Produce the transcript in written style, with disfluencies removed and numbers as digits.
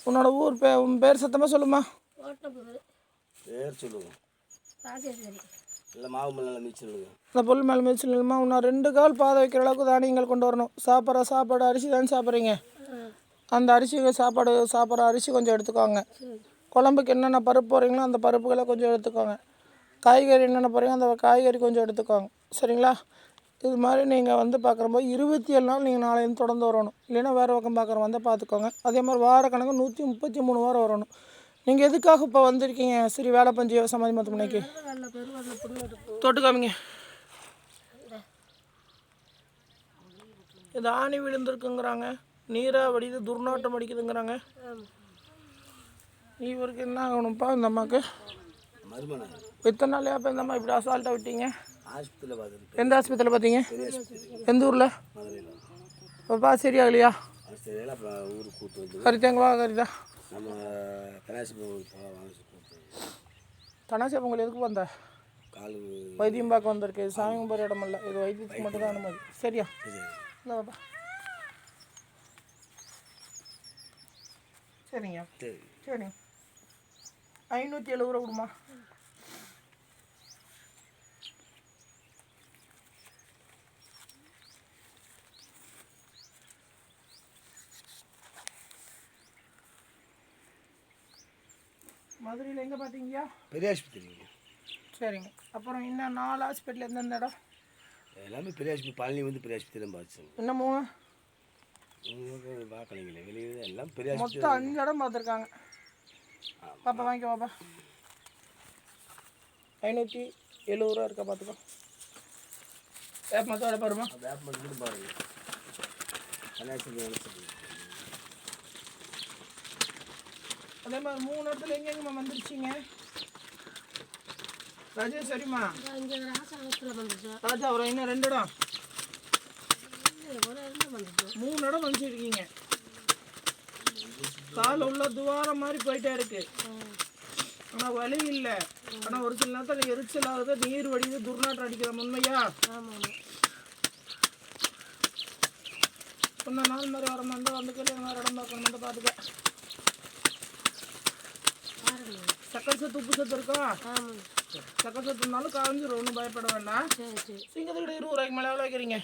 உன்னோட ஊர் உன் பேர் சத்தமாக சொல்லுமா. பேர் சொல்லுவோம். இல்லை மாவு மேலே மிதிச்சிருங்க. அந்த புல் மேலே மிதிச்சிருங்கம்மா. இன்னும் 2 கால் பாதை வைக்கிற அளவுக்கு தானியங்கள் கொண்டு வரணும். சாப்பிட்ற சாப்பாடு அரிசி தான் சாப்பிட்றீங்க. அந்த சாப்பிட்ற அரிசி கொஞ்சம் எடுத்துக்கோங்க. குழம்புக்கு என்னென்ன பருப்பு போடுறீங்களோ அந்த பருப்புகளை கொஞ்சம் எடுத்துக்கோங்க. காய்கறி என்னென்ன போடுறீங்க அந்த காய்கறி கொஞ்சம் எடுத்துக்கோங்க. சரிங்களா? இது மாதிரி நீங்கள் பார்க்குறம்போது 27 நாள் நீங்கள் நாளையிலேருந்து தொடர்ந்து வரணும். இல்லைன்னா வேறு பக்கம் பார்க்குற வந்தால் பார்த்துக்கோங்க. அதே மாதிரி வாரக்கணக்கு 133 வாரம் வரணும். நீங்கள் எதுக்காக இப்போ வந்திருக்கீங்க? சரி, வேலை பஞ்சு சமாதி மருத்துவமனைக்கு தொட்டு காமிங்க. இது ஆணி விழுந்திருக்குங்கிறாங்க, நீராக வடிது, துர்நாற்றம் அடிக்குதுங்கிறாங்க. இவருக்கு என்ன ஆகணும்ப்பா இந்த அம்மாவுக்கு? எத்தனை நாளையா இப்போ இந்த அம்மா இப்படி அசால்ட்டாக விட்டீங்க? எந்த ஆஸ்பத்திரியில் பார்த்தீங்க? எந்த ஊரில்? இப்போப்பா சரியாகலையா? கறித்தாங்கவா கறிதா தனாசி பொங்கல் எதுக்கு வந்த? வைத்தியம் பார்க்க வந்திருக்கு. சாமி கும்பிட்ற இடம் இல்லை, இது வைத்தியத்துக்கு மட்டும் தான் அனுமதி. சரியா? இல்லை பாப்பா. சரிங்க சரி. 570 ரூபா கொடுமா. மதுரையில் எங்கே பார்த்தீங்கயா? பெரிய ஆஸ்பத்திரி. சரிங்க. அப்புறம் இன்னும் 4 ஹாஸ்பிட்டல் எந்தெந்த இடம்? எல்லாமே பெரிய ஆஸ்பத்திரி. பழனி பெரிய ஆஸ்பத்திரி தான் பார்த்து. இன்னும் 3 பார்க்கலீங்களே, வெளியே எல்லாம் பெரிய மொத்தம் 5 இடம் பார்த்துருக்காங்க. பாப்பா வாங்கிக்க பாப்பா. 570 ரூபா இருக்கா பார்த்துக்கோ. வேப்ப மரத்தோட பாருமா. வேப்ப மரத்து பாருங்க. அதே மாதிரி 3 இடத்துல எங்கெங்கம்மா வந்துருச்சிங்க? ராஜா சரிம்மா. ராஜா ஒரு இன்னும் 2 இடம் 3 இடம் வந்துருக்கீங்க. கால் உள்ள துவாரம் மாதிரி போயிட்டே இருக்கு. ஆனால் வலி இல்லை. ஆனால் ஒரு சில நேரத்தில் எரிச்சல் ஆகுது, நீர் வடிது, துர்நாற்றம் அடிக்கிற உண்மையா? இன்னும் 4 மாதிரி வர மாதிரி வந்துக்கல. வேறு இடம் பார்க்கணும் வந்து பார்த்துக்க. சக்கரை சத்து உப்பு சத்து இருக்கா? சக்கரை சத்து இருந்தாலும் காஞ்சிரும், ஒன்றும் பயப்பட வேண்டாம். சிங்கத்துக்கிட்ட 20 ரூபாய்க்கு மேலே எவ்வளோ வைக்கிறீங்க?